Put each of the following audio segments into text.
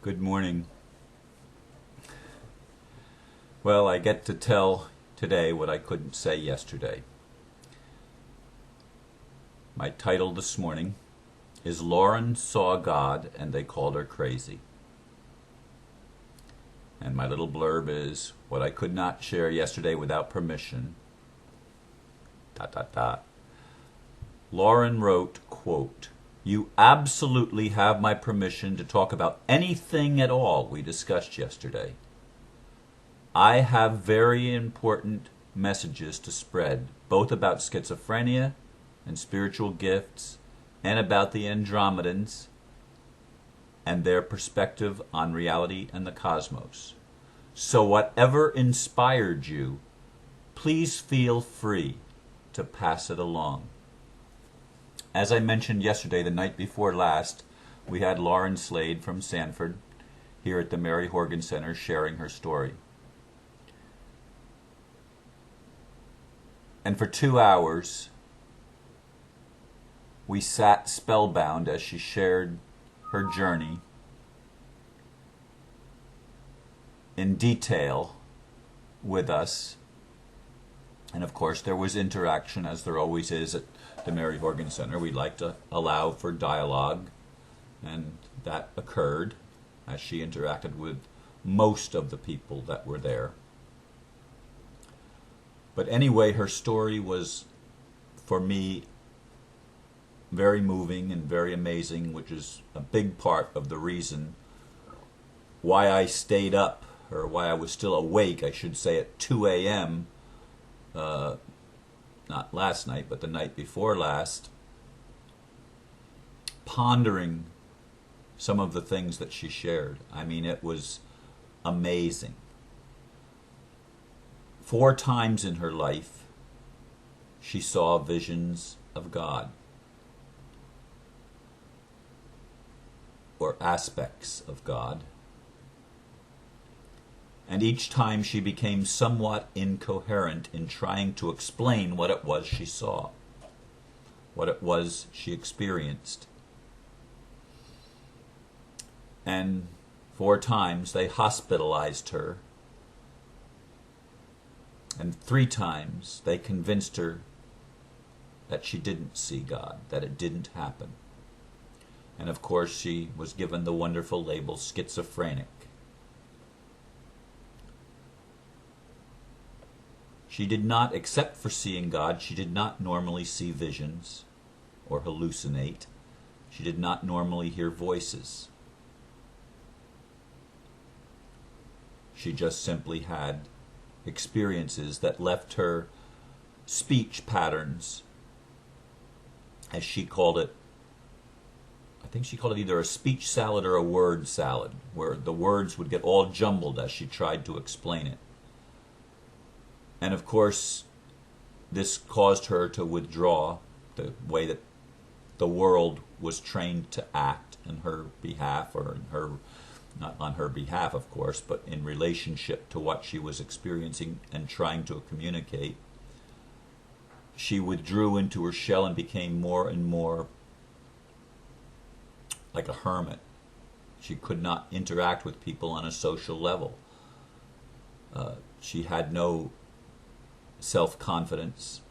Good morning. Well, I get to tell today what I couldn't say yesterday. My title this morning is Lauren Saw God and They Called Her Crazy. And my little blurb is what I could not share yesterday without permission. ... Lauren wrote, quote, "You absolutely have my permission to talk about anything at all we discussed yesterday. I have very important messages to spread, both about schizophrenia and spiritual gifts, and about the Andromedans and their perspective on reality and the cosmos. So whatever inspired you, please feel free to pass it along." As I mentioned yesterday, the night before last, we had Lauren Slade from Sanford here at the Mary Horgan Center sharing her story. And for 2 hours, we sat spellbound as she shared her journey in detail with us. And of course, there was interaction, as there always is at the Mary Horgan Center. We like to allow for dialogue, and that occurred as she interacted with most of the people that were there. But anyway, her story was, for me, very moving and very amazing, which is a big part of the reason why I stayed up, or why I was still awake, I should say, at 2 a.m., not last night, but the night before last, pondering some of the things that she shared. I mean, it was amazing. 4 times in her life, she saw visions of God, or aspects of God. And each time she became somewhat incoherent in trying to explain what it was she saw, what it was she experienced. And 4 times they hospitalized her, and 3 times they convinced her that she didn't see God, that it didn't happen. And of course she was given the wonderful label schizophrenic. She did not, except for seeing God, she did not normally see visions or hallucinate. She did not normally hear voices. She just simply had experiences that left her speech patterns, as she called it. I think she called it either a speech salad or a word salad, where the words would get all jumbled as she tried to explain it. And of course, this caused her to withdraw the way that the world was trained to act in her behalf, or in her, not on her behalf, of course, but in relationship to what she was experiencing and trying to communicate. She withdrew into her shell and became more and more like a hermit. She could not interact with people on a social level. She had no self-confidence.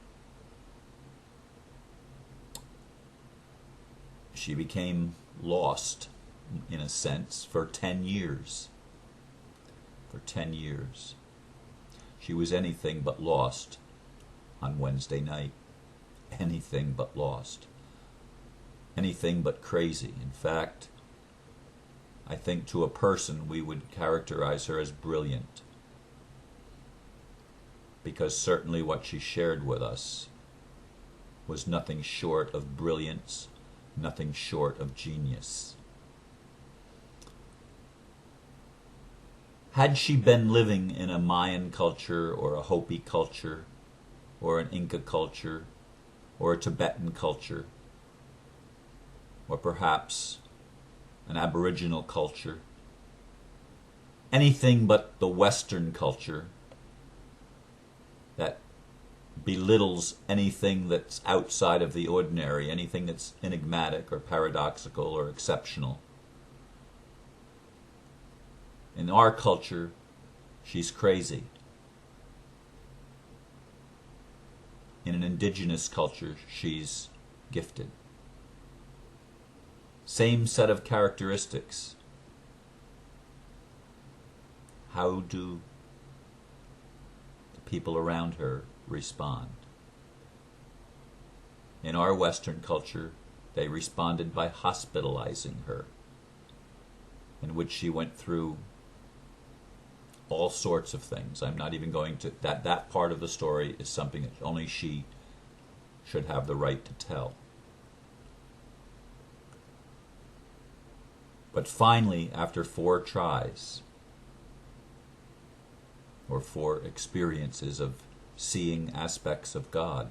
She became lost, in a sense, for 10 years. For 10 years. She was anything but lost on Wednesday night. Anything but lost. Anything but crazy. In fact, I think to a person we would characterize her as brilliant, because certainly what she shared with us was nothing short of brilliance, nothing short of genius. Had she been living in a Mayan culture, or a Hopi culture, or an Inca culture, or a Tibetan culture, or perhaps an Aboriginal culture, anything but the Western culture that belittles anything that's outside of the ordinary, anything that's enigmatic or paradoxical or exceptional, In our culture, she's crazy. In an indigenous culture, she's gifted. Same set of characteristics. How do the people around her respond? In our Western culture, they responded by hospitalizing her, in which she went through all sorts of things. I'm not even going to... That part of the story is something that only she should have the right to tell. But finally, after 4 tries, or 4 experiences of seeing aspects of God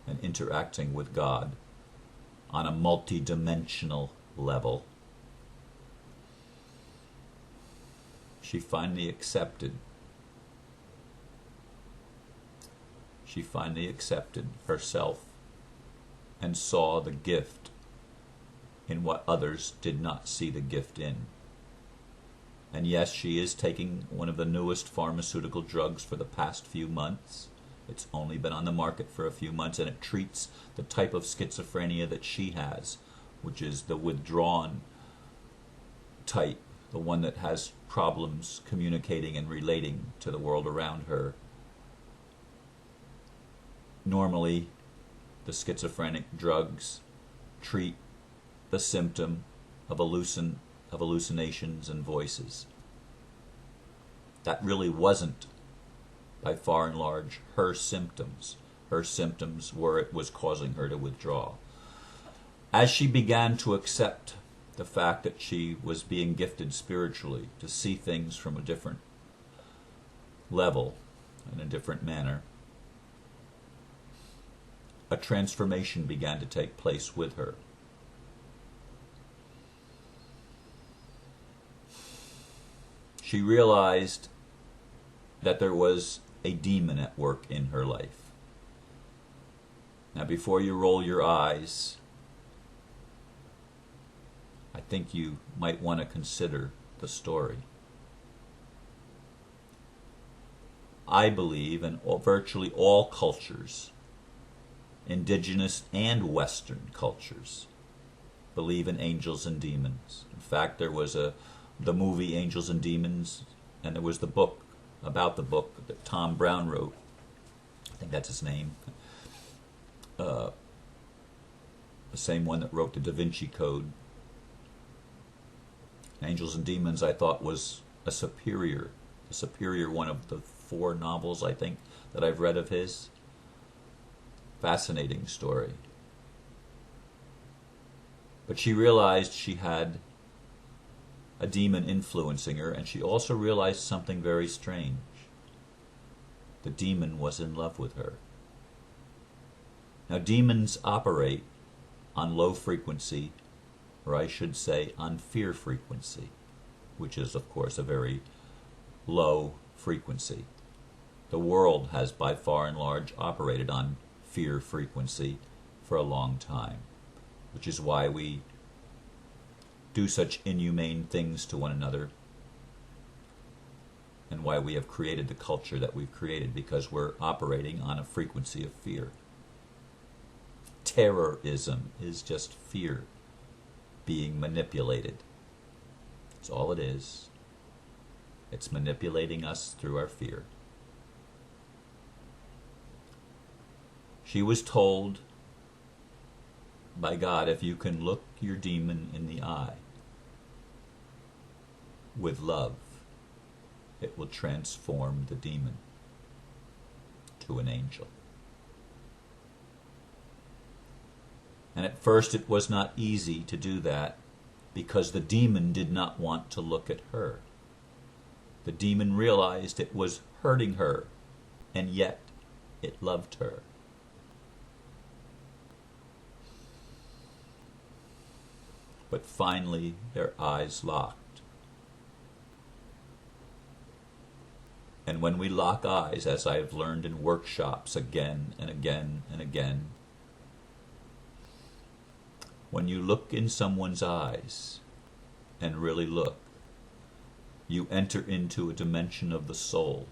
and interacting with God on a multi-dimensional level, she finally accepted. She finally accepted herself and saw the gift in what others did not see the gift in. And yes, she is taking one of the newest pharmaceutical drugs for the past few months. It's only been on the market for a few months, and it treats the type of schizophrenia that she has, which is the withdrawn type, the one that has problems communicating and relating to the world around her. Normally, the schizophrenic drugs treat the symptom of hallucinations and voices. That really wasn't, by far and large, her symptoms. Her symptoms were it was causing her to withdraw. As she began to accept the fact that she was being gifted spiritually to see things from a different level, in a different manner, a transformation began to take place with her. She realized that there was a demon at work in her life. Now, before you roll your eyes, I think you might want to consider the story. I believe in virtually all cultures, indigenous and Western cultures, believe in angels and demons. In fact, there was the movie Angels and Demons, and there was the book about the book that Tom Brown wrote. I think that's his name. The same one that wrote the Da Vinci Code. Angels and Demons, I thought, was a superior one of the 4 novels, I think, that I've read of his. Fascinating story. But she realized she had a demon influencing her, and she also realized something very strange. The demon was in love with her. Now, demons operate on low frequency, or I should say on fear frequency, which is, of course, a very low frequency. The world has, by far and large, operated on fear frequency for a long time, which is why we do such inhumane things to one another, and why we have created the culture that we've created, because we're operating on a frequency of fear. Terrorism is just fear being manipulated. That's all it is. It's manipulating us through our fear. She was told by God, if you can look your demon in the eye with love, it will transform the demon to an angel. And at first it was not easy to do that, because the demon did not want to look at her. The demon realized it was hurting her, and yet it loved her. But finally their eyes locked. And when we lock eyes, as I have learned in workshops again and again and again, when you look in someone's eyes and really look, you enter into a dimension of the soul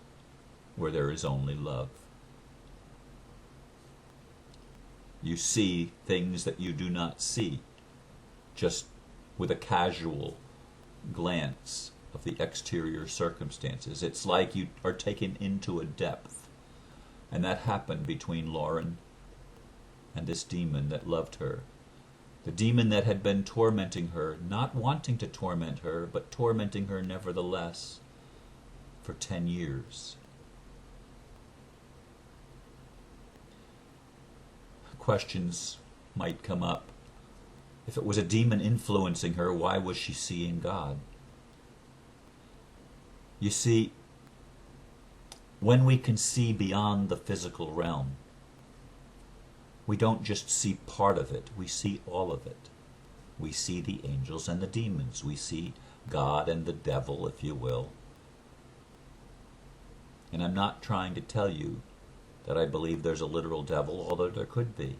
where there is only love. You see things that you do not see just with a casual glance of the exterior circumstances. It's like you are taken into a depth. And that happened between Lauren and this demon that loved her. The demon that had been tormenting her, not wanting to torment her, but tormenting her nevertheless for 10 years. Questions might come up. If it was a demon influencing her, why was she seeing God? You see, when we can see beyond the physical realm, we don't just see part of it, we see all of it. We see the angels and the demons. We see God and the devil, if you will. And I'm not trying to tell you that I believe there's a literal devil, although there could be.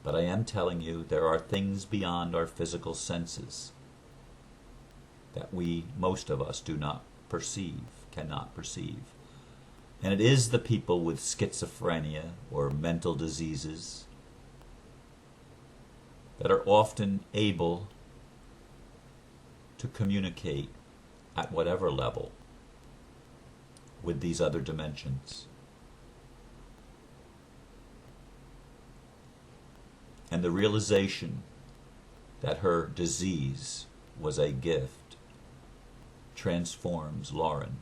But I am telling you there are things beyond our physical senses that we, most of us, do not perceive, cannot perceive. And it is the people with schizophrenia or mental diseases that are often able to communicate at whatever level with these other dimensions. And the realization that her disease was a gift transforms Lauren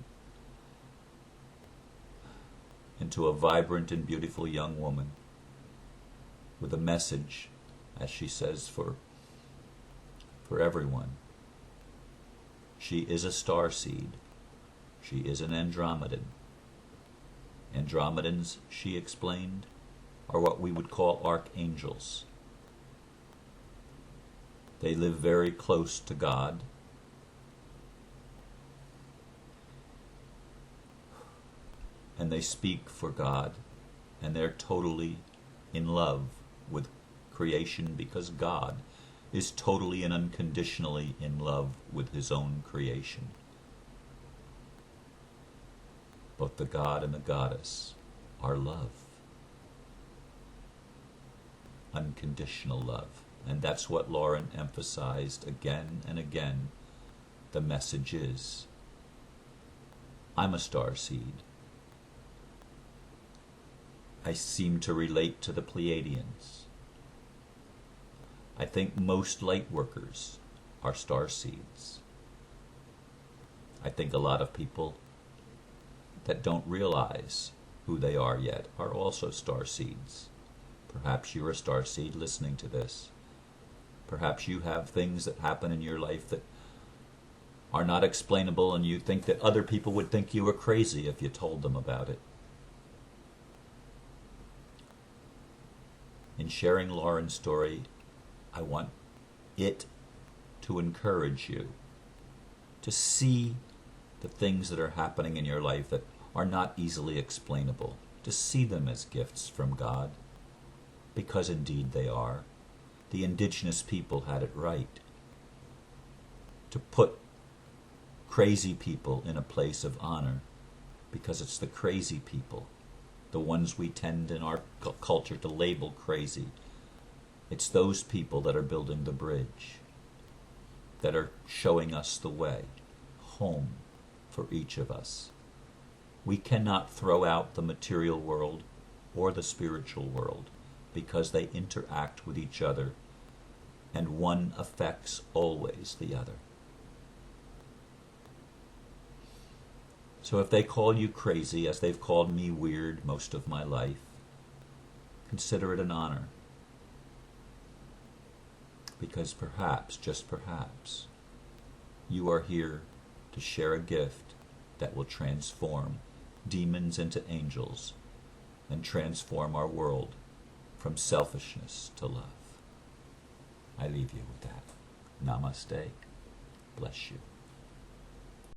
into a vibrant and beautiful young woman with a message, as she says, for everyone. She is a starseed. She is an Andromedan. Andromedans, she explained, are what we would call archangels. They live very close to God. And they speak for God, and they're totally in love with creation because God is totally and unconditionally in love with his own creation. Both the God and the goddess are love. Unconditional love. And that's what Lauren emphasized again and again. The message is, I'm a starseed. I seem to relate to the Pleiadians. I think most light workers are starseeds. I think a lot of people that don't realize who they are yet are also starseeds. Perhaps you're a starseed listening to this. Perhaps you have things that happen in your life that are not explainable, and you think that other people would think you were crazy if you told them about it. In sharing Lauren's story, I want it to encourage you to see the things that are happening in your life that are not easily explainable, to see them as gifts from God, because indeed they are. The indigenous people had it right to put crazy people in a place of honor, because it's the crazy people, the ones we tend in our culture to label crazy. It's those people that are building the bridge, that are showing us the way home for each of us. We cannot throw out the material world or the spiritual world because they interact with each other, and one affects always the other. So if they call you crazy, as they've called me weird most of my life, consider it an honor. Because perhaps, just perhaps, you are here to share a gift that will transform demons into angels and transform our world from selfishness to love. I leave you with that. Namaste. Bless you.